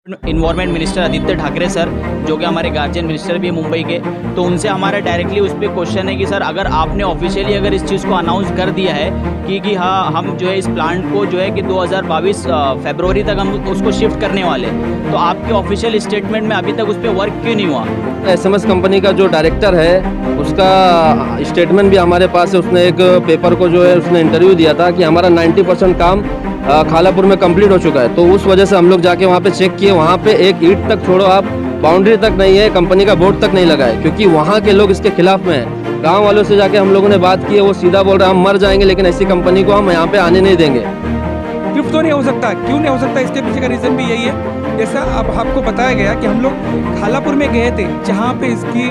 Environment minister Aditya Thackeray sir, जो कि हमारे गार्जियन मिनिस्टर भी है मुंबई के, तो उनसे हमारा डायरेक्टली उस पर क्वेश्चन है कि सर अगर आपने ऑफिशियली अगर इस चीज़ को अनाउंस कर दिया है कि हाँ हम जो है इस प्लांट को जो है कि 2022 फरवरी तक हम उसको शिफ्ट करने वाले, तो आपके ऑफिशियल स्टेटमेंट में अभी तक उस पर वर्क क्यों नहीं हुआ? एसएमएस कंपनी का जो डायरेक्टर है उसका स्टेटमेंट भी हमारे पास है। उसने एक पेपर को जो है उसने इंटरव्यू दिया था कि हमारा 90% काम खालापुर में कंप्लीट हो चुका है। तो उस वजह से हम लोग जाके वहाँ पे चेक किए, वहाँ पे एक ईंट तक छोड़ो आप बाउंड्री तक नहीं है, कंपनी का बोर्ड तक नहीं लगा है, क्योंकि वहाँ के लोग इसके खिलाफ में हैं। गांव वालों से जाके हम लोगों ने बात की है, वो सीधा बोल रहे हैं हम मर जाएंगे लेकिन ऐसी कंपनी को हम यहाँ पे आने नहीं देंगे। शिफ्ट तो नहीं हो सकता, क्यों नहीं हो सकता? इसके पीछे का रीज़न भी यही है, जैसा अब आपको बताया गया कि हम लोग खालापुर में गए थे जहाँ पे इसकी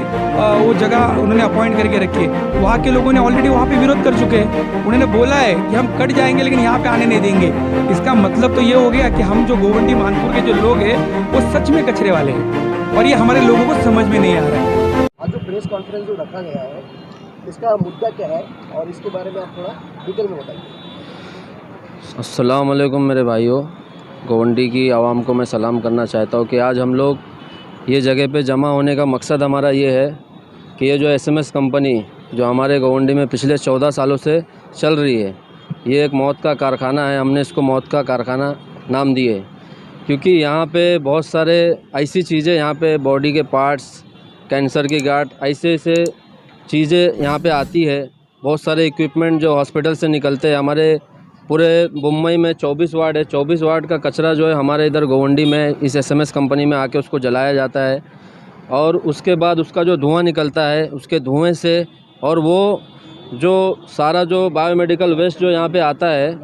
वो जगह उन्होंने अपॉइंट करके रखी है। वहाँ के लोगों ने ऑलरेडी वहाँ पे विरोध कर चुके हैं। उन्होंने बोला है कि हम कट जाएंगे लेकिन यहाँ पे आने नहीं देंगे। इसका मतलब तो ये हो गया कि हम जो गोवंडी मानपुर के जो लोग हैं वो सच में कचरे वाले हैं, और ये हमारे लोगों को समझ में नहीं आ रहा है। आज जो प्रेस कॉन्फ्रेंस जो रखा गया है इसका मुद्दा क्या है और इसके बारे में आप थोड़ा डिटेल में बताइए। अस्सलाम वालेकुम मेरे भाइयों, गोवंडी की आवाम को मैं सलाम करना चाहता हूँ कि आज हम लोग ये जगह पे जमा होने का मकसद हमारा ये है कि ये जो एसएमएस कंपनी जो हमारे गोवंडी में पिछले 14 सालों से चल रही है, ये एक मौत का कारखाना है। हमने इसको मौत का कारखाना नाम दिए क्योंकि यहाँ पे बहुत सारे ऐसी चीज़ें, यहाँ पे बॉडी के पार्ट्स, कैंसर की गांठ, ऐसे ऐसे चीज़ें यहाँ पे आती है। बहुत सारे इक्विपमेंट जो हॉस्पिटल से निकलते हैं। हमारे पूरे मुंबई में 24 वार्ड है, 24 वार्ड का कचरा जो है हमारे इधर गोवंडी में इस एसएमएस कंपनी में आके उसको जलाया जाता है, और उसके बाद उसका जो धुआं निकलता है, उसके धुएं से और वो जो सारा जो बायोमेडिकल वेस्ट जो यहाँ पे आता है,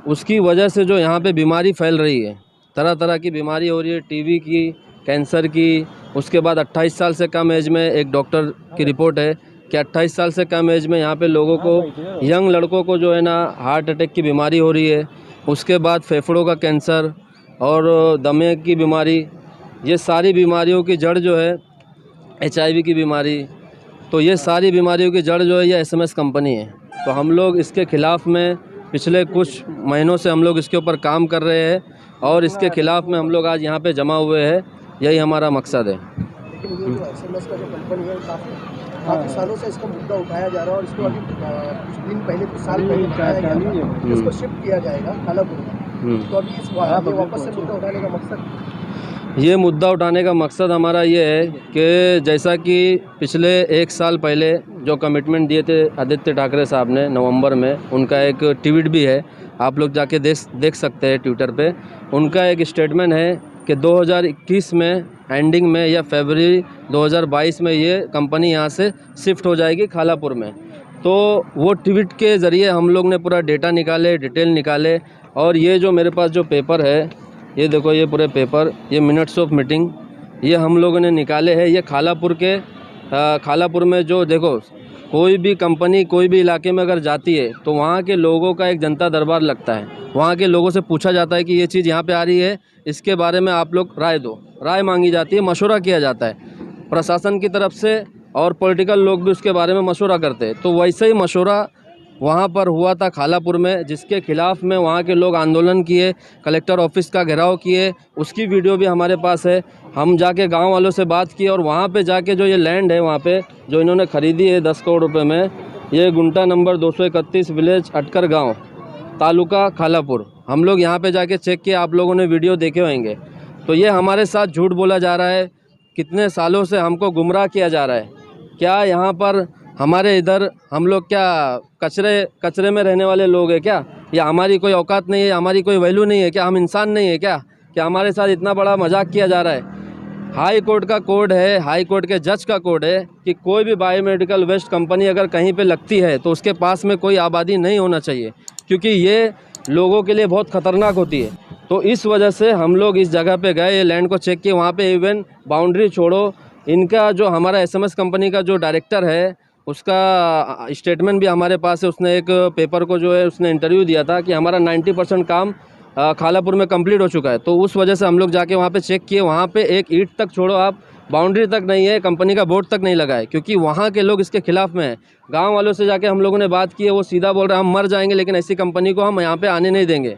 उसकी वजह से जो यहाँ पे बीमारी फैल रही है, तरह तरह की बीमारी हो रही है, टीबी की, कैंसर की। उसके बाद 28 साल से कम एज में एक डॉक्टर की रिपोर्ट है कि 28 साल से कम एज में यहाँ पे लोगों को, यंग लड़कों को जो है ना हार्ट अटैक की बीमारी हो रही है। उसके बाद फेफड़ों का कैंसर और दमे की बीमारी, ये सारी बीमारियों की जड़ जो है HIV की बीमारी। तो ये सारी बीमारियों की जड़ जो है ये एसएमएस कंपनी है। तो हम लोग इसके ख़िलाफ़ में पिछले कुछ महीनों से हम लोग इसके ऊपर काम कर रहे हैं और इसके ख़िलाफ़ में हम लोग आज यहाँ पे जमा हुए हैं। यही हमारा मकसद है। लेकिन ये जो एसएमएस का जो कंपनी है काफ़ी सालों से इसका मुद्दा उठाया जा रहा है और इसको अभी कुछ दिन पहले, कुछ साल पहले उठाया गया था, इसको शिफ्ट किया जाएगा खालापुर में। तो अभी इस वापस से मुद्दा उठाने का मकसद, ये मुद्दा उठाने का मकसद हमारा ये है कि जैसा कि पिछले 1 साल पहले जो कमिटमेंट दिए थे आदित्य ठाकरे साहब ने नवंबर में, उनका एक ट्वीट भी है, आप लोग जाके देख सकते हैं ट्विटर पे। उनका एक स्टेटमेंट है कि 2021 में एंडिंग में या फरवरी 2022 में ये कंपनी यहाँ से शिफ्ट हो जाएगी खालापुर में। तो वो ट्वीट के ज़रिए हम लोग ने पूरा डेटा निकाले, डिटेल निकाले, और ये जो मेरे पास जो पेपर है, ये देखो, ये पूरे पेपर, ये मिनट्स ऑफ मीटिंग, ये हम लोगों ने निकाले हैं। ये खालापुर में जो देखो, कोई भी कंपनी कोई भी इलाके में अगर जाती है तो वहाँ के लोगों का एक जनता दरबार लगता है। वहाँ के लोगों से पूछा जाता है कि ये चीज़ यहाँ पे आ रही है, इसके बारे में आप लोग राय दो, राय मांगी जाती है, मशवरा किया जाता है प्रशासन की तरफ से, और पॉलिटिकल लोग भी उसके बारे में मशवरा करते हैं। तो वैसे ही मशवरा वहाँ पर हुआ था खालापुर में, जिसके खिलाफ़ में वहाँ के लोग आंदोलन किए, कलेक्टर ऑफिस का घेराव किए। उसकी वीडियो भी हमारे पास है। हम जाके गांव वालों से बात की और वहाँ पे जाके जो ये लैंड है वहाँ पे जो इन्होंने ख़रीदी है 10 करोड़ रुपए में, ये गुंटा नंबर 231 विलेज अटकर गाँव, तालुका खालापुर, हम लोग यहाँ पे जाके चेक किए। आप लोगों ने वीडियो देखे होंगे। तो ये हमारे साथ झूठ बोला जा रहा है, कितने सालों से हमको गुमराह किया जा रहा है। क्या यहाँ पर हमारे इधर हम लोग क्या कचरे में रहने वाले लोग हैं क्या? या हमारी कोई औकात नहीं है, हमारी कोई वैल्यू नहीं है क्या? हम इंसान नहीं है क्या हमारे साथ इतना बड़ा मजाक किया जा रहा है? हाई कोर्ट का कोड है, हाई कोर्ट के जज का कोड है कि कोई भी बायोमेडिकल वेस्ट कंपनी अगर कहीं पे लगती है तो उसके पास में कोई आबादी नहीं होना चाहिए, क्योंकि ये लोगों के लिए बहुत ख़तरनाक होती है। तो इस वजह से हम लोग इस जगह पे गए, ये लैंड को चेक किए। वहाँ पे इवन बाउंड्री छोड़ो, इनका जो हमारा एसएमएस कंपनी का जो डायरेक्टर है उसका स्टेटमेंट भी हमारे पास है। उसने एक पेपर को जो है उसने इंटरव्यू दिया था कि हमारा 90% काम खालापुर में कंप्लीट हो चुका है। तो उस वजह से हम लोग जाके वहाँ पे चेक किए, वहाँ पे एक ईंट तक छोड़ो आप बाउंड्री तक नहीं है, कंपनी का बोर्ड तक नहीं लगा है, क्योंकि वहाँ के लोग इसके खिलाफ़ में हैं। गांव वालों से जाके हम लोगों ने बात की है, वो सीधा बोल रहे हैं हम मर जाएंगे लेकिन ऐसी कंपनी को हम यहाँ पे आने नहीं देंगे।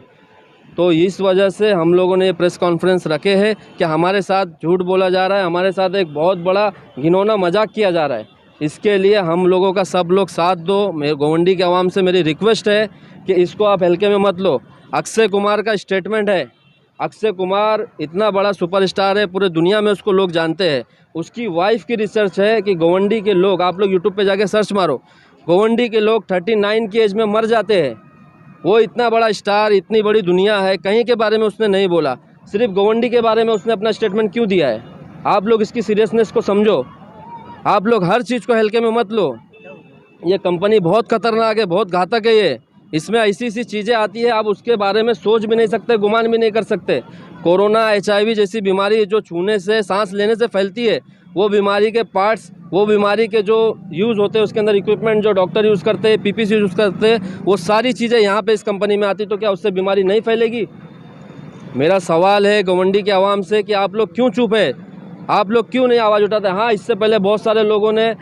तो इस वजह से हम लोगों ने प्रेस कॉन्फ्रेंस रखे हैं कि हमारे साथ झूठ बोला जा रहा है, हमारे साथ एक बहुत बड़ा घिनौना मजाक किया जा रहा है। इसके लिए हम लोगों का सब लोग साथ दो। मेरे गोवंडी के आवाम से मेरी रिक्वेस्ट है कि इसको आप हल्के में मत लो। अक्षय कुमार का स्टेटमेंट है, अक्षय कुमार इतना बड़ा सुपरस्टार है, पूरे दुनिया में उसको लोग जानते हैं। उसकी वाइफ की रिसर्च है कि गोवंडी के लोग, आप लोग यूट्यूब पे जाके सर्च मारो, गोवंडी के लोग 39 की एज में मर जाते हैं। वो इतना बड़ा स्टार, इतनी बड़ी दुनिया है, कहीं के बारे में उसने नहीं बोला, सिर्फ गोवंडी के बारे में उसने अपना स्टेटमेंट क्यों दिया है? आप लोग इसकी सीरियसनेस को समझो, आप लोग हर चीज़ को हल्के में मत लो। ये कंपनी बहुत खतरनाक है, बहुत घातक है ये। इसमें ऐसी ऐसी चीज़ें आती है, आप उसके बारे में सोच भी नहीं सकते, गुमान भी नहीं कर सकते। कोरोना, HIV जैसी बीमारी जो छूने से, सांस लेने से फैलती है, वो बीमारी के पार्ट्स, वो बीमारी के जो यूज़ होते हैं उसके अंदर इक्विपमेंट जो डॉक्टर यूज़ करते हैं, PPC यूज़ करते हैं, वो सारी चीज़ें यहाँ पे इस कंपनी में आती, तो क्या उससे बीमारी नहीं फैलेगी? मेरा सवाल है गोवंडी के आवाम से कि आप लोग क्यों चुप है? आप लोग क्यों नहीं आवाज़ उठाते? हाँ, इससे पहले बहुत सारे लोगों ने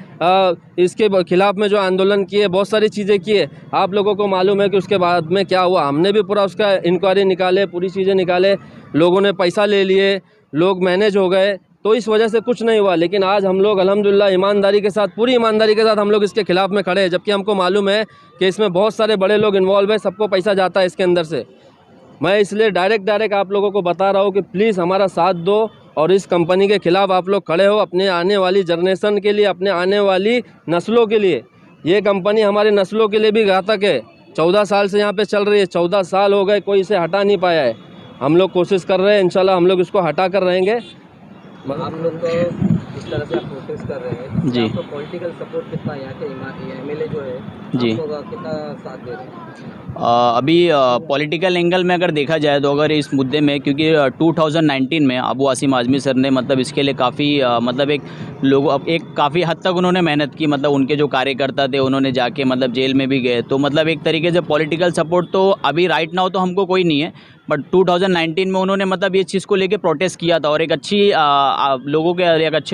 इसके खिलाफ़ में जो आंदोलन किए, बहुत सारी चीज़ें किए। आप लोगों को मालूम है कि उसके बाद में क्या हुआ। हमने भी पूरा उसका इंक्वायरी निकाले, पूरी चीज़ें निकाले, लोगों ने पैसा ले लिए, लोग मैनेज हो गए, तो इस वजह से कुछ नहीं हुआ। लेकिन आज हम लोग अल्हम्दुलिल्लाह ईमानदारी के साथ, पूरी ईमानदारी के साथ हम लोग इसके खिलाफ़ में खड़े हैं, जबकि हमको मालूम है कि इसमें बहुत सारे बड़े लोग इन्वॉल्व है, सबको पैसा जाता है इसके अंदर से। मैं इसलिए डायरेक्ट आप लोगों को बता रहा हूँ कि प्लीज़ हमारा साथ दो और इस कंपनी के खिलाफ़ आप लोग खड़े हो, अपने आने वाली जनरेशन के लिए, अपने आने वाली नस्लों के लिए। ये कंपनी हमारी नस्लों के लिए भी घातक है। 14 साल से यहाँ पे चल रही है, 14 साल हो गए, कोई इसे हटा नहीं पाया है। हम लोग कोशिश कर रहे हैं, इंशाल्लाह हम लोग इसको हटा कर रहेंगे। आप लोग को इस तरह से आप प्रोटेस्ट कर रहे हैं जी, आपको पॉलिटिकल सपोर्ट कितना, यहाँ के MLA जो है जी, आपको कितना साथ दे रहे हैं? अभी पॉलिटिकल एंगल में अगर देखा जाए तो अगर इस मुद्दे में, क्योंकि 2019 में अबू आसिम आज़मी सर ने मतलब इसके लिए काफ़ी मतलब एक काफ़ी हद तक उन्होंने मेहनत की। मतलब उनके जो कार्यकर्ता थे उन्होंने जाके मतलब जेल में भी गए, तो मतलब एक तरीके से पॉलिटिकल सपोर्ट तो अभी राइट नाउ तो हमको कोई नहीं है, बट 2019 में उन्होंने मतलब ये चीज़ को लेके प्रोटेस्ट किया था और एक अच्छे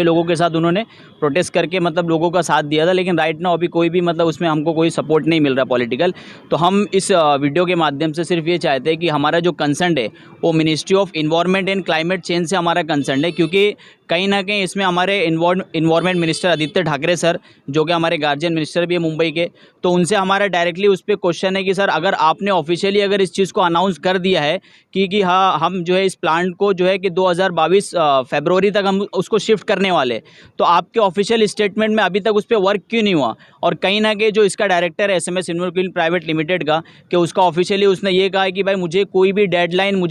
लोगों के साथ उन्होंने प्रोटेस्ट करके मतलब लोगों का साथ दिया था। लेकिन राइट नाउ अभी कोई भी मतलब उसमें हमको कोई सपोर्ट नहीं मिल रहा पॉलिटिकल। तो हम इस वीडियो के माध्यम से सिर्फ ये चाहते हैं कि हमारा जो कंसर्न है वो ministry of environment and climate change से हमारा कंसर्न है, क्योंकि कहीं ना कहीं इसमें हमारे environment minister Aditya Thackeray sir, जो कि हमारे गार्जियन मिनिस्टर भी है मुंबई के, तो उनसे हमारा डायरेक्टली उस पर क्वेश्चन है कि सर अगर आपने ऑफिशियली अगर इस चीज़ को अनाउंस कर दिया है कि हाँ हम जो है इस प्लांट को जो है कि 2022 फरवरी तक हम उसको शिफ्ट करने वाले, तो आपके ऑफिशियल स्टेटमेंट में अभी तक उस पर वर्क क्यों नहीं हुआ? और कहीं ना कहीं जो इसका डायरेक्टर है SMS इन्वेस्टमेंट प्राइवेट लिमिटेड का, कि उसका ऑफिशियली उसने ये कहा है कि भाई मुझे कोई भी डेडलाइन,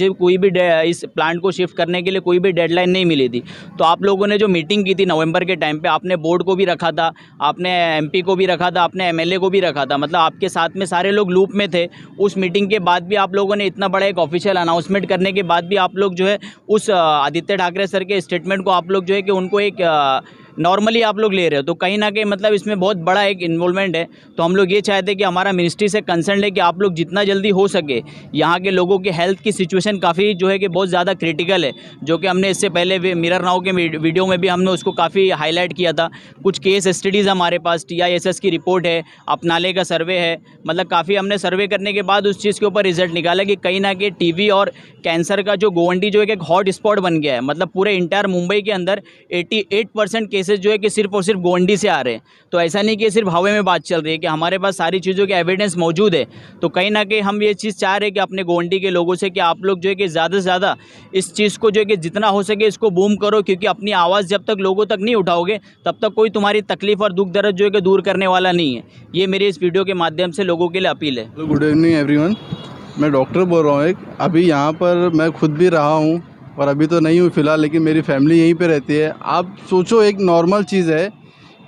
इस प्लांट को शिफ्ट करने के लिए कोई भी डेडलाइन नहीं मिली थी। तो आप लोगों ने जो मीटिंग की थी नवंबर के टाइम पे, आपने बोर्ड को भी रखा था, आपने MP को भी रखा था, आपने MLA को भी रखा था, मतलब आपके साथ में सारे लोग लूप में थे। उस मीटिंग के बाद भी आप लोगों ने इतना बड़ा एक ऑफिशियल अनाउंसमेंट करने के बाद भी आप लोग जो है उस आदित्य ठाकरे सर के स्टेटमेंट को आप लोग जो है कि उनको एक नॉर्मली आप लोग ले रहे हो, तो कहीं ना कहीं मतलब इसमें बहुत बड़ा एक इन्वॉल्वमेंट है। तो हम लोग ये चाहते हैं कि हमारा मिनिस्ट्री से कंसर्न है कि आप लोग जितना जल्दी हो सके, यहाँ के लोगों के हेल्थ की सिचुएशन काफ़ी जो है कि बहुत ज़्यादा क्रिटिकल है, जो कि हमने इससे पहले मिरर नाउ के वीडियो में भी हमने उसको काफ़ी हाईलाइट किया था। कुछ केस स्टडीज़ हमारे पास, TISS की रिपोर्ट है, अपनाले का सर्वे है, मतलब काफ़ी हमने सर्वे करने के बाद उस चीज़ के ऊपर रिजल्ट निकाला कि कहीं ना कहीं TB और कैंसर का जो गोवंडी जो एक हॉट स्पॉट बन गया है। मतलब पूरे इंटायर मुंबई के अंदर 88% केसेस जो है कि सिर्फ और सिर्फ गोवंडी से आ रहे हैं। तो ऐसा नहीं कि सिर्फ हवा में बात चल रही है, कि हमारे पास सारी चीज़ों के एविडेंस मौजूद है। तो कहीं ना कहीं हम ये चीज़ चाह रहे हैं कि अपने गोवंडी के लोगों से कि आप लोग जो है कि ज़्यादा से ज़्यादा इस चीज़ को जो है कि जितना हो सके इसको बूम करो, क्योंकि अपनी आवाज़ जब तक लोगों तक नहीं उठाओगे तब तक कोई तुम्हारी तकलीफ़ और दुख दर्द जो है कि दूर करने वाला नहीं है। ये मेरी इस वीडियो के माध्यम से लोगों के लिए अपील है। गुड इवनिंग एवरीवन, मैं डॉक्टर बोल रहा हूँ। अभी यहाँ पर मैं खुद भी रहा हूँ और अभी तो नहीं हूँ फ़िलहाल, लेकिन मेरी फैमिली यहीं पे रहती है। आप सोचो, एक नॉर्मल चीज़ है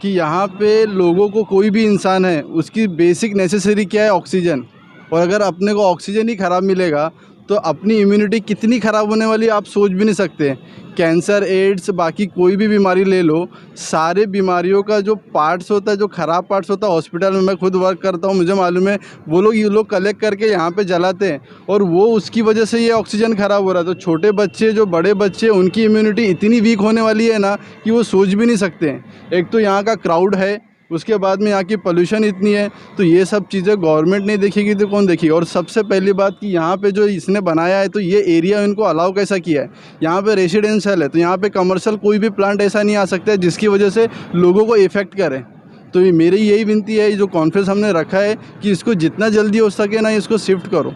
कि यहाँ पे लोगों को, कोई भी इंसान है, उसकी बेसिक नेसेसरी क्या है? ऑक्सीजन। और अगर अपने को ऑक्सीजन ही ख़राब मिलेगा तो अपनी इम्यूनिटी कितनी ख़राब होने वाली आप सोच भी नहीं सकते। कैंसर, एड्स, बाकी कोई भी बीमारी ले लो, सारे बीमारियों का जो पार्ट्स होता है, जो ख़राब पार्ट्स होता है, हॉस्पिटल में मैं खुद वर्क करता हूँ, मुझे मालूम है। वो लोग, ये लोग कलेक्ट करके यहाँ पे जलाते हैं और वो उसकी वजह से ये ऑक्सीजन ख़राब हो रहा है। तो छोटे बच्चे, जो बड़े बच्चे, उनकी इम्यूनिटी इतनी वीक होने वाली है ना कि वो सोच भी नहीं सकते हैं। एक तो यहाँ का क्राउड है, उसके बाद में यहाँ की पोल्यूशन इतनी है, तो ये सब चीज़ें गवर्नमेंट नहीं देखेगी तो कौन देखेगी। और सबसे पहली बात कि यहाँ पे जो इसने बनाया है तो ये एरिया इनको अलाउ कैसा किया है। यहाँ पे रेसिडेंशियल है तो यहाँ पे कमर्शियल कोई भी प्लांट ऐसा नहीं आ सकता है जिसकी वजह से लोगों को इफ़ेक्ट करे। तो ये मेरी यही विनती है, जो कॉन्फ्रेंस हमने रखा है कि इसको जितना जल्दी हो सके ना इसको शिफ्ट करो,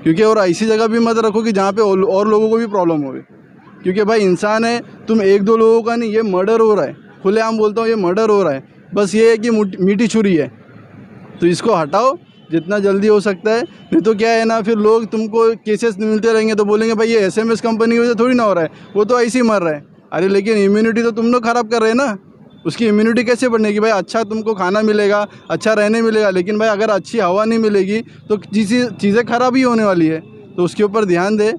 क्योंकि और ऐसी जगह भी मत रखो कि जहाँ पे और लोगों को भी प्रॉब्लम हो। क्योंकि भाई इंसान है, तुम एक दो लोगों का नहीं, ये मर्डर हो रहा है, खुलेआम बोलता हूँ ये मर्डर हो रहा है। बस ये है कि मीठी छुरी है, तो इसको हटाओ जितना जल्दी हो सकता है। नहीं तो क्या है ना, फिर लोग तुमको केसेस मिलते रहेंगे तो बोलेंगे भाई ये SMS कंपनी की वजह से थोड़ी ना हो रहा है, वो तो ऐसे ही मर रहा है। अरे लेकिन इम्यूनिटी तो तुम लोग ख़राब कर रहे हैं ना, उसकी इम्यूनिटी कैसे बढ़ेगी भाई। अच्छा तुमको खाना मिलेगा, अच्छा रहने मिलेगा, लेकिन भाई अगर अच्छी हवा नहीं मिलेगी तो चीज़ें ख़राब ही होने वाली है। तो उसके ऊपर ध्यान दे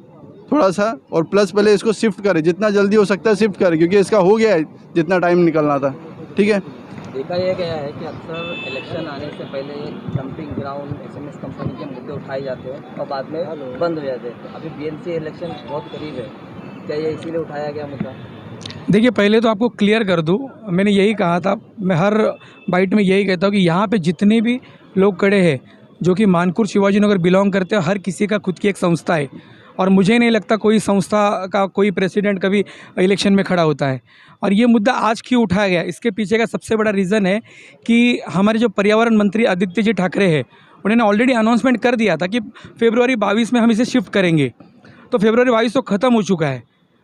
थोड़ा सा, और प्लस पहले इसको शिफ्ट करे, जितना जल्दी हो सकता है शिफ्ट करे, क्योंकि इसका हो गया है जितना टाइम निकलना था। ठीक है, देखा यह गया है कि अक्सर इलेक्शन आने से पहले डंपिंग ग्राउंड SMS कंपनी के मुद्दे उठाए जाते हैं और बाद में बंद हो जाते हैं। अभी BNC इलेक्शन बहुत करीब है, क्या ये इसीलिए उठाया गया मुद्दा? देखिए, पहले तो आपको क्लियर कर दूं, मैंने यही कहा था, मैं हर बाइट में यही कहता हूँ कि यहाँ पे जितने भी लोग खड़े हैं जो कि मानकुर शिवाजी नगर बिलोंग करते हैं, हर किसी का खुद की एक संस्था है, और मुझे नहीं लगता कोई संस्था का कोई प्रेसिडेंट कभी इलेक्शन में खड़ा होता है। और ये मुद्दा आज क्यों उठाया गया, इसके पीछे का सबसे बड़ा रीज़न है कि हमारे जो पर्यावरण मंत्री आदित्य जी ठाकरे हैं, उन्होंने ऑलरेडी अनाउंसमेंट कर दिया था कि फरवरी 22 में हम इसे शिफ्ट करेंगे। तो फरवरी 22 तो ख़त्म हो चुका है।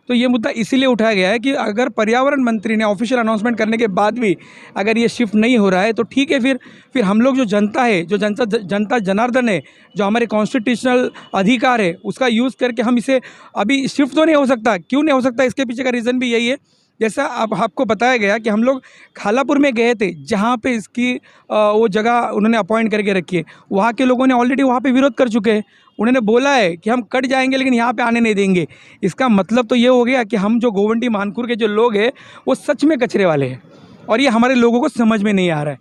तो ये मुद्दा इसीलिए उठाया गया है कि अगर पर्यावरण मंत्री ने ऑफिशियल अनाउंसमेंट करने के बाद भी अगर ये शिफ्ट नहीं हो रहा है तो ठीक है, फिर हम लोग जो जनता है, जो जनता जनार्दन है, जो हमारे कॉन्स्टिट्यूशनल अधिकार है, उसका यूज़ करके हम इसे अभी शिफ्ट तो नहीं हो सकता। क्यों नहीं हो सकता, इसके पीछे का रीज़न भी यही है, जैसा अब आपको बताया गया कि हम लोग खालापुर में गए थे, जहाँ पे इसकी वो जगह उन्होंने अपॉइंट करके रखी है। वहाँ के लोगों ने ऑलरेडी वहाँ पे विरोध कर चुके हैं। उन्होंने बोला है कि हम कट जाएंगे लेकिन यहाँ पे आने नहीं देंगे। इसका मतलब तो ये हो गया कि हम जो गोवंडी मानकुर के जो लोग हैं वो सच में कचरे वाले हैं, और ये हमारे लोगों को समझ में नहीं आ रहा है।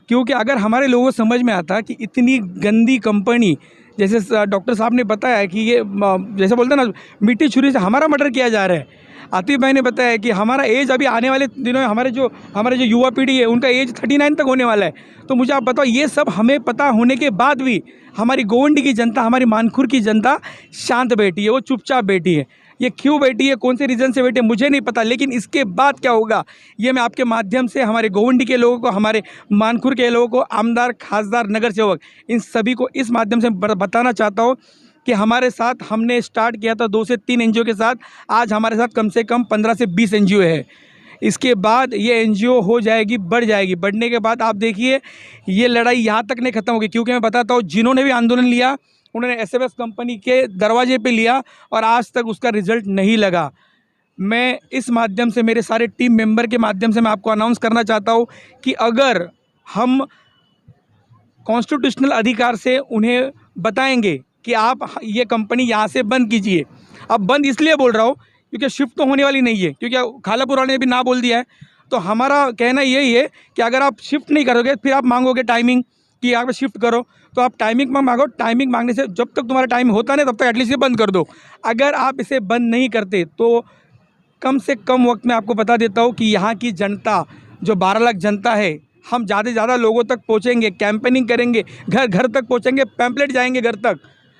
क्योंकि अगर हमारे लोगों को समझ में आता कि इतनी गंदी कंपनी, जैसे डॉक्टर साहब ने बताया कि ये जैसे बोलते हैं ना, मीठी छुरी से हमारा मर्डर किया जा रहा है। आतिफ भाई ने बताया कि हमारा एज अभी आने वाले दिनों में हमारे जो युवा पीढ़ी है उनका एज 39 तक होने वाला है। तो मुझे आप बताओ, ये सब हमें पता होने के बाद भी हमारी गोवंडी की जनता, हमारी मानकुर की जनता शांत बैठी है, वो चुपचाप बैठी है। ये क्यों बैठी है, कौन से रीज़न से बैठी है, मुझे नहीं पता, लेकिन इसके बाद क्या होगा ये मैं आपके माध्यम से हमारे गोवंडी के लोगों को, हमारे मानकुर के लोगों को, आमदार, खासदार, नगर सेवक, इन सभी को इस माध्यम से बताना चाहता हूँ कि हमारे साथ हमने स्टार्ट किया था 2 से 3 NGO के साथ, आज हमारे साथ कम से कम 15 से 20 NGO है। इसके बाद ये NGO हो जाएगी, बढ़ जाएगी। बढ़ने के बाद आप देखिए ये लड़ाई यहाँ तक नहीं ख़त्म होगी, क्योंकि मैं बताता हूँ जिन्होंने भी आंदोलन लिया उन्होंने SMS कंपनी के दरवाजे पे लिया और आज तक उसका रिज़ल्ट नहीं लगा। मैं इस माध्यम से, मेरे सारे टीम मेंबर के माध्यम से मैं आपको अनाउंस करना चाहता हूँ कि अगर हम कॉन्स्टिट्यूशनल अधिकार से उन्हें बताएंगे कि आप ये कंपनी यहाँ से बंद कीजिए। अब बंद इसलिए बोल रहा हूँ क्योंकि शिफ्ट तो होने वाली नहीं है, क्योंकि खालापुर वाले ने भी ना बोल दिया है। तो हमारा कहना यही है कि अगर आप शिफ्ट नहीं करोगे फिर आप मांगोगे टाइमिंग कि यहाँ पे शिफ्ट करो, तो आप टाइमिंग मांगो। टाइमिंग मांगने से जब तक तुम्हारा टाइम होता नहीं तब तक एटलीस्ट ये बंद कर दो। अगर आप इसे बंद नहीं करते तो कम से कम वक्त में आपको बता देता हूँ कि यहाँ की जनता, जो 12 लाख जनता है, हम ज़्यादा से ज़्यादा लोगों तक पहुँचेंगे, कैंपेनिंग करेंगे, घर घर तक पहुँचेंगे, पैम्पलेट जाएंगे घर तक,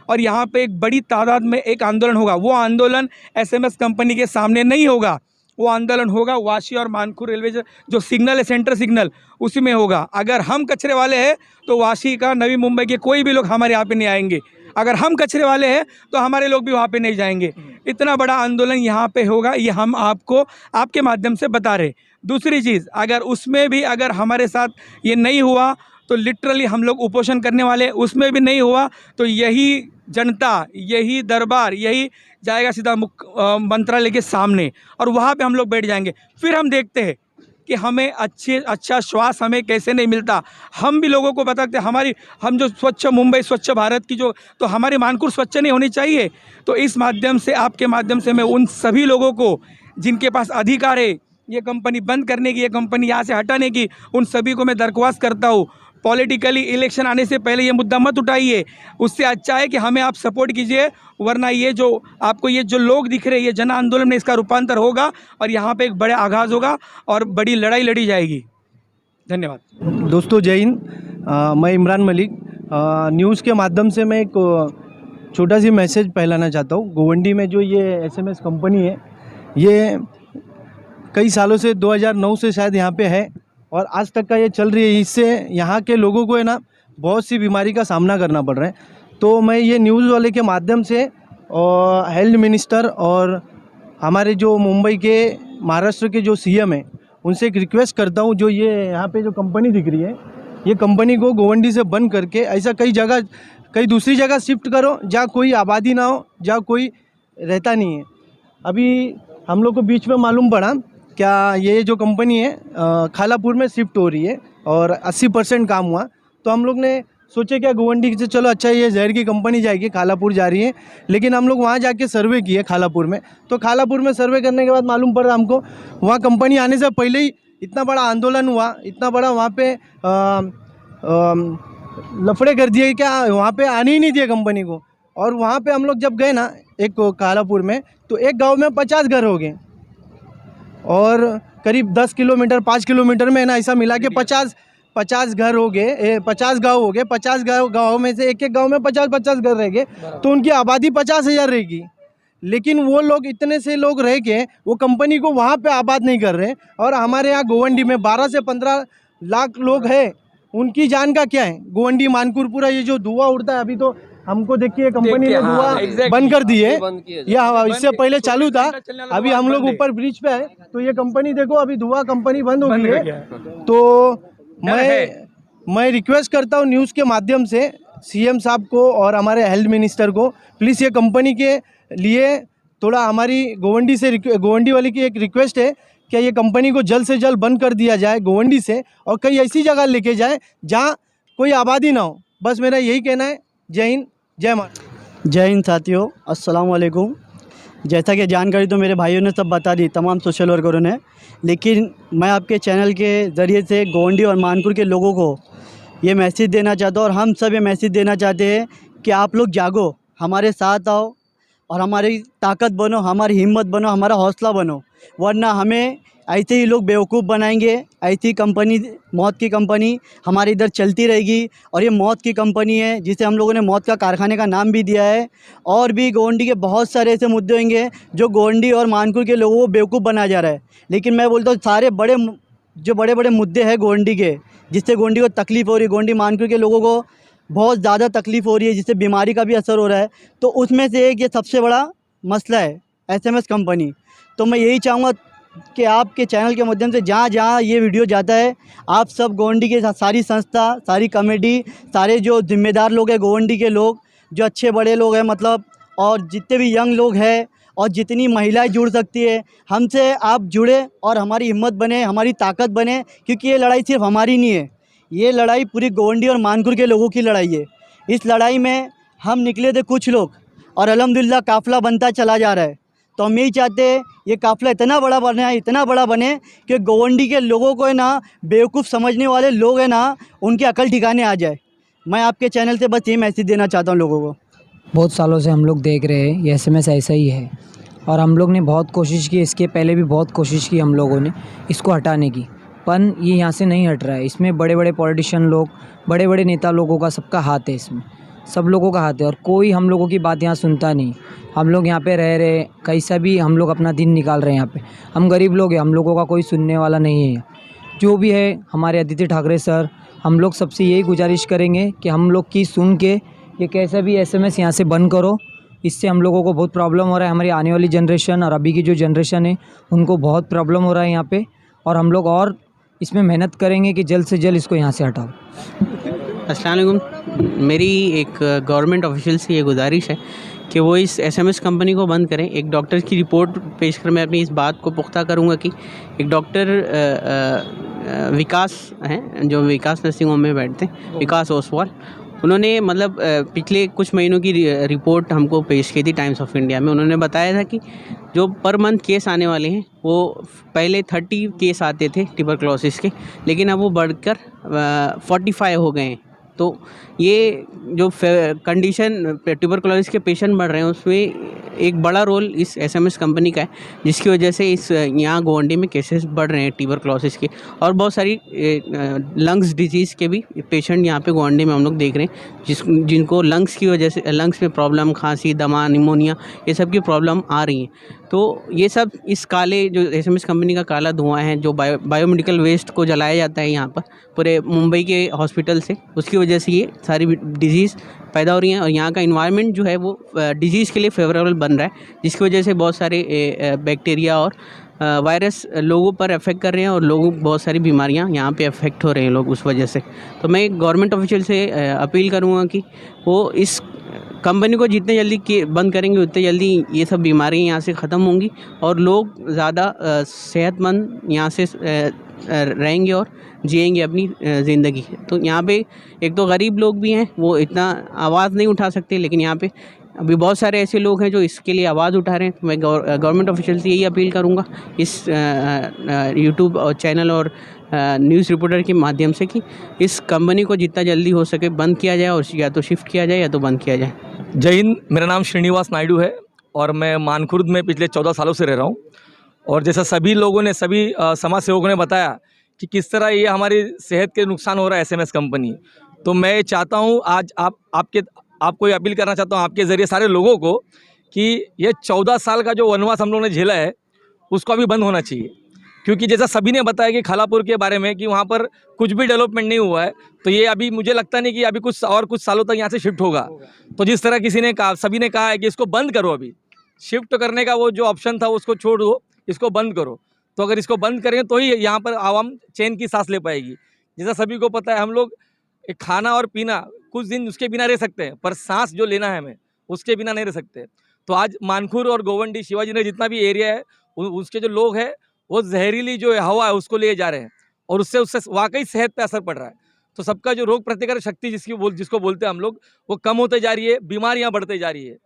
और यहाँ पे एक बड़ी तादाद में एक आंदोलन होगा। वो आंदोलन SMS कंपनी के सामने नहीं होगा, वो आंदोलन होगा वाशी और मानकुर रेलवे जो सिग्नल है, सेंटर सिग्नल, उसी में होगा। अगर हम कचरे वाले हैं तो वाशी का, नवी मुंबई के कोई भी लोग हमारे यहाँ पे नहीं आएंगे। अगर हम कचरे वाले हैं तो हमारे लोग भी वहाँ पे नहीं जाएंगे। इतना बड़ा आंदोलन यहाँ पे होगा, ये हम आपको आपके माध्यम से बता रहे। दूसरी चीज़, अगर उसमें भी अगर हमारे साथ ये नहीं हुआ तो लिटरली हम लोग उपोषण करने वाले। उसमें भी नहीं हुआ तो यही जनता, यही दरबार, यही जाएगा सीधा मंत्रालय के सामने, और वहाँ पे हम लोग बैठ जाएंगे। फिर हम देखते हैं कि हमें अच्छा श्वास हमें कैसे नहीं मिलता। हम भी लोगों को बताते हैं हम जो स्वच्छ मुंबई, स्वच्छ भारत की तो हमारी मानकुर स्वच्छ नहीं होनी चाहिए। तो इस माध्यम से, आपके माध्यम से मैं उन सभी लोगों को जिनके पास अधिकार है ये कंपनी बंद करने की, ये कंपनी यहाँ से हटाने की, उन सभी को मैं दरख्वास्त करता हूँ, पॉलिटिकली इलेक्शन आने से पहले ये मुद्दा मत उठाइए। उससे अच्छा है कि हमें आप सपोर्ट कीजिए, वरना ये जो आपको ये जो लोग दिख रहे हैं, ये जन आंदोलन में इसका रूपांतर होगा और यहाँ पे एक बड़ा आगाज़ होगा और बड़ी लड़ाई लड़ी जाएगी। धन्यवाद। दोस्तों जय हिंद। मैं इमरान मलिक। न्यूज़ के माध्यम से मैं एक छोटा सी मैसेज फैलाना चाहता हूँ। गोवंडी में जो ये एसएमएस कंपनी है, ये कई सालों से 2009 से शायद यहाँ पे है और आज तक का ये चल रही है। इससे यहाँ के लोगों को है ना बहुत सी बीमारी का सामना करना पड़ रहा है। तो मैं ये न्यूज़ वाले के माध्यम से हेल्थ मिनिस्टर और हमारे जो मुंबई के महाराष्ट्र के जो सीएम हैं उनसे एक रिक्वेस्ट करता हूँ, जो ये यहाँ पे जो कंपनी दिख रही है, ये कंपनी को गोवंडी से बंद करके ऐसा कई दूसरी जगह शिफ्ट करो जहाँ कोई आबादी ना हो, जहाँ कोई रहता नहीं है। अभी हम लोग को बीच में मालूम पड़ा क्या ये जो कंपनी है खालापुर में शिफ्ट हो रही है और 80% काम हुआ। तो हम लोग ने सोचे क्या गोवंडी से चलो अच्छा ये जहर की कंपनी जाएगी, खालापुर जा रही है। लेकिन हम लोग वहाँ जाके सर्वे किए खालापुर में। तो खालापुर में सर्वे करने के बाद मालूम पड़ा हमको वहाँ कंपनी आने से पहले ही इतना बड़ा आंदोलन हुआ, इतना बड़ा वहाँ पे लफड़े कर दिए, क्या वहाँ पे आने ही नहीं दिए कंपनी को। और वहाँ पे हम लोग जब गए ना एक खालापुर में, तो एक गाँव में 50 घर हो गए और करीब 10 किलोमीटर 5 किलोमीटर में ना ऐसा मिला के 50 घर हो गए, 50 गांव हो गए। 50 गाँव में से एक गांव में 50 घर रह गए, तो उनकी आबादी 50,000 रहेगी। लेकिन वो लोग इतने से लोग रह के वो कंपनी को वहाँ पे आबाद नहीं कर रहे। और हमारे यहाँ गोवंडी में 12 से 15 लाख लोग हैं, उनकी जान का क्या है। गोवंडी मानकुर पूरा ये जो धुआं उड़ता है, अभी तो हमको देखिए कंपनी ने धुआं बंद कर दी है। या इससे पहले चालू था, अभी हम लोग ऊपर ब्रिज पे है, तो ये कंपनी देखो अभी धुआं कंपनी बंद हो गई है। तो मैं रिक्वेस्ट करता हूँ न्यूज़ के माध्यम से सीएम साहब को और हमारे हेल्थ मिनिस्टर को, प्लीज़ ये कंपनी के लिए थोड़ा हमारी गोवंडी वाली की एक रिक्वेस्ट है कि ये कंपनी को जल्द से जल्द बंद कर दिया जाए गोवंडी से और कई ऐसी जगह लेके जाए जहाँ कोई आबादी ना हो। बस मेरा यही कहना है। जय हिंद, जय महाराष्ट्र। जय हिंद साथियों, अस्सलाम वालेकुम। जैसा कि जानकारी तो मेरे भाइयों ने सब बता दी, तमाम सोशल वर्करों ने, लेकिन मैं आपके चैनल के ज़रिए से गोवंडी और मानपुर के लोगों को ये मैसेज देना चाहता हूँ और हम सब ये मैसेज देना चाहते हैं कि आप लोग जागो, हमारे साथ आओ और हमारी ताकत बनो, हमारी हिम्मत बनो, हमारा हौसला बनो। वरना हमें ऐसे ही लोग बेवकूफ़ बनाएंगे। ऐसी कंपनी, मौत की कंपनी हमारे इधर चलती रहेगी और ये मौत की कंपनी है जिसे हम लोगों ने मौत का कारखाने का नाम भी दिया है। और भी गोवंडी के बहुत सारे ऐसे मुद्दे होंगे जो गोवंडी और मानपुर के लोगों को बेवकूफ़ बना जा रहा है। लेकिन मैं बोलता हूँ सारे बड़े बड़े मुद्दे हैं गोवंडी के, जिससे गोवंडी को तकलीफ़ हो रही है, गोवंडी मानपुर के लोगों को बहुत ज़्यादा तकलीफ़ हो रही है, जिससे बीमारी का भी असर हो रहा है। तो उसमें से एक ये सबसे बड़ा मसला है एसएमएस कंपनी। तो मैं यही चाहूँगा कि आपके चैनल के माध्यम से जहाँ जहाँ ये वीडियो जाता है, आप सब गोवंडी के सारी संस्था, सारी कमेटी, सारे जो जिम्मेदार लोग हैं गोवंडी के लोग, जो अच्छे बड़े लोग हैं मतलब, और जितने भी यंग लोग हैं और जितनी महिलाएं जुड़ सकती है, हमसे आप जुड़े और हमारी हिम्मत बने, हमारी ताकत बने। क्योंकि ये लड़ाई सिर्फ हमारी नहीं है, ये लड़ाई पूरी गोवंडी और मानपुर के लोगों की लड़ाई है। इस लड़ाई में हम निकले थे कुछ लोग और अल्हम्दुलिल्लाह काफ़िला बनता चला जा रहा है। तो हम यही चाहते हैं ये काफ़िला इतना बड़ा बने कि गोवंडी के लोगों को है ना, बेवकूफ़ समझने वाले लोग हैं ना, उनकी अकल ठिकाने आ जाए। मैं आपके चैनल से बस ये मैसेज देना चाहता हूँ लोगों को। बहुत सालों से हम लोग देख रहे हैं ये एसएमएस ऐसा ही है और हम लोग ने बहुत कोशिश की, इसके पहले भी बहुत कोशिश की हम लोगों ने इसको हटाने की, पर ये यहाँ से नहीं हट रहा है। इसमें बड़े बड़े पॉलिटिशियन लोग, बड़े बड़े नेता लोगों का सबका हाथ है, इसमें सब लोगों का हाथ है और कोई हम लोगों की बात यहाँ सुनता नहीं। हम लोग यहाँ पे रह रहे, कैसा भी हम लोग अपना दिन निकाल रहे हैं यहाँ पे। हम गरीब लोग हैं, हम लोगों का कोई सुनने वाला नहीं है। जो भी है हमारे आदित्य ठाकरे सर, हम लोग सबसे यही गुजारिश करेंगे कि हम लोग की सुन के ये कैसा भी एसएमएस यहाँ से बंद करो। इससे हम लोगों को बहुत प्रॉब्लम हो रहा है, हमारी आने वाली जनरेशन और अभी की जो जनरेशन है उनको बहुत प्रॉब्लम हो रहा है यहाँ पे। और हम लोग और इसमें मेहनत करेंगे कि जल्द से जल्द इसको यहाँ से हटाओ। अस्सलाम वालेकुम। मेरी एक गवर्नमेंट ऑफिशियल से ये गुजारिश है कि वो इस एसएमएस कंपनी को बंद करें। एक डॉक्टर की रिपोर्ट पेश कर मैं अपनी इस बात को पुख्ता करूंगा कि एक डॉक्टर विकास हैं, जो विकास नर्सिंग होम में बैठते हैं, विकास ओसवाल, उन्होंने मतलब पिछले कुछ महीनों की रिपोर्ट हमको पेश की थी टाइम्स ऑफ इंडिया में। उन्होंने बताया था कि जो पर मंथ केस आने वाले हैं वो पहले 30 केस आते थे ट्यूबरक्लोसिस के, लेकिन अब वो बढ़कर 45 हो गए हैं। तो ये जो कंडीशन ट्यूबरक्लोसिस के पेशेंट बढ़ रहे हैं उसमें एक बड़ा रोल इस एसएमएस कंपनी का है, जिसकी वजह से इस यहाँ गोवंडी में केसेस बढ़ रहे हैं ट्यूबरक्लोसिस के, और बहुत सारी लंग्स डिजीज़ के भी पेशेंट यहाँ पे गोवंडी में हम लोग देख रहे हैं, जिनको लंग्स की वजह से, लंग्स में प्रॉब्लम, खांसी, दमा, निमोनिया, ये सब की प्रॉब्लम आ रही है। तो ये सब इस काले जो एसएमएस कंपनी का काला धुआं है, जो बायोमेडिकल वेस्ट को जलाया जाता है यहाँ पर पूरे मुंबई के हॉस्पिटल से, उसकी वजह से ये सारी डिजीज़ पैदा हो रही हैं, और यहाँ का इन्वायरमेंट जो है वो डिजीज़ के लिए फेवरेबल बन रहा है, जिसकी वजह से बहुत सारे बैक्टीरिया और वायरस लोगों पर अफेक्ट कर रहे हैं, और लोगों को बहुत सारी बीमारियाँ यहाँ पे अफेक्ट हो रहे हैं लोग उस वजह से। तो मैं गवर्नमेंट ऑफिशियल से अपील करूँगा कि वो इस कंपनी को जितने जल्दी बंद करेंगे उतने जल्दी ये सब बीमारियाँ यहाँ से ख़त्म होंगी, और लोग ज़्यादा सेहतमंद यहाँ से रहेंगे और जिएंगे अपनी ज़िंदगी। तो यहाँ पे एक तो गरीब लोग भी हैं, वो इतना आवाज़ नहीं उठा सकते, लेकिन यहाँ पे अभी बहुत सारे ऐसे लोग हैं जो इसके लिए आवाज़ उठा रहे हैं। तो मैं गवर्नमेंट ऑफिशियल से यही अपील करूँगा इस यूट्यूब और चैनल और न्यूज़ रिपोर्टर के माध्यम से कि इस कंपनी को जितना जल्दी हो सके बंद किया जाए, और या तो शिफ्ट किया जाए या तो बंद किया जाए। जय हिंद, मेरा नाम श्रीनिवास नायडू है और मैं मानखुर्द में पिछले 14 सालों से रह रहा हूँ। और जैसा सभी लोगों ने, सभी समाज सेवकों ने बताया कि किस तरह ये हमारी सेहत के नुकसान हो रहा है एसएमएस कंपनी, तो मैं चाहता हूँ आज आपको ये अपील करना चाहता हूँ आपके ज़रिए सारे लोगों को कि ये 14 साल का जो वनवास हम लोगों ने झेला है उसको अभी बंद होना चाहिए। क्योंकि जैसा सभी ने बताया कि खालापुर के बारे में कि वहाँ पर कुछ भी डेवलपमेंट नहीं हुआ है, तो ये अभी मुझे लगता नहीं कि अभी कुछ सालों तक यहाँ से शिफ्ट होगा। तो जिस तरह किसी ने कहा, सभी ने कहा है कि इसको बंद करो, अभी शिफ्ट करने का वो जो ऑप्शन था उसको छोड़ दो, इसको बंद करो। तो अगर इसको बंद करें तो ही यहाँ पर आवाम चैन की सांस ले पाएगी। जैसा सभी को पता है, हम लोग एक खाना और पीना कुछ दिन उसके बिना रह सकते हैं, पर सांस जो लेना है हमें उसके बिना नहीं रह सकते। तो आज मानखुर और गोवंडी, शिवाजी नगर जितना भी एरिया है, उसके जो लोग हैं वो जहरीली जो हवा है उसको ले जा रहे हैं, और उससे वाकई सेहत पे असर पड़ रहा है। तो सबका जो रोग प्रतिकारक शक्ति जिसको बोलते हैं हम लोग, वो कम होते जा रही है, बीमारियां बढ़ते जा रही है।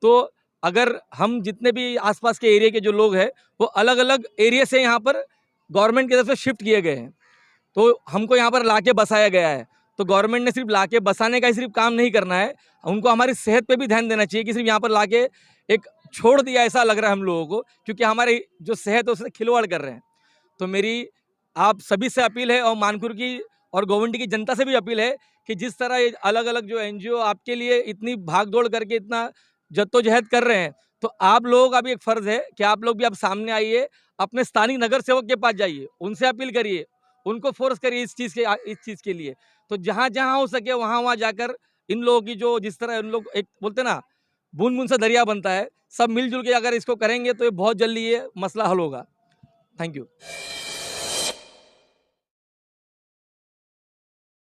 तो अगर हम जितने भी आसपास के एरिया के जो लोग हैं वो अलग अलग एरिया से यहाँ पर गवर्नमेंट की तरफ से शिफ्ट किए गए हैं, तो हमको यहाँ पर ला के बसाया गया है। तो गवर्नमेंट ने सिर्फ लाके बसाने का ही सिर्फ काम नहीं करना है, उनको हमारी सेहत पे भी ध्यान देना चाहिए कि सिर्फ यहाँ पर लाके एक छोड़ दिया ऐसा लग रहा है हम लोगों को, क्योंकि हमारी जो सेहत है उससे खिलवाड़ कर रहे हैं। तो मेरी आप सभी से अपील है, और मानखुर की और गोवंडी की जनता से भी अपील है कि जिस तरह ये अलग अलग जो NGO आपके लिए इतनी भाग दौड़ करके इतना जद्दोजहद कर रहे हैं, तो आप लोगों का भी एक फ़र्ज़ है कि आप लोग भी अब सामने आइए, अपने स्थानीय नगर सेवक के पास जाइए, उनसे अपील करिए, उनको फोर्स करिए इस चीज़ के लिए। तो जहाँ जहाँ हो सके वहाँ जाकर इन लोगों की जो जिस तरह इन लोग एक बोलते ना बूंद बूंद से दरिया बनता है, सब मिलजुल के अगर इसको करेंगे तो ये बहुत जल्दी ये मसला हल होगा। Thank you.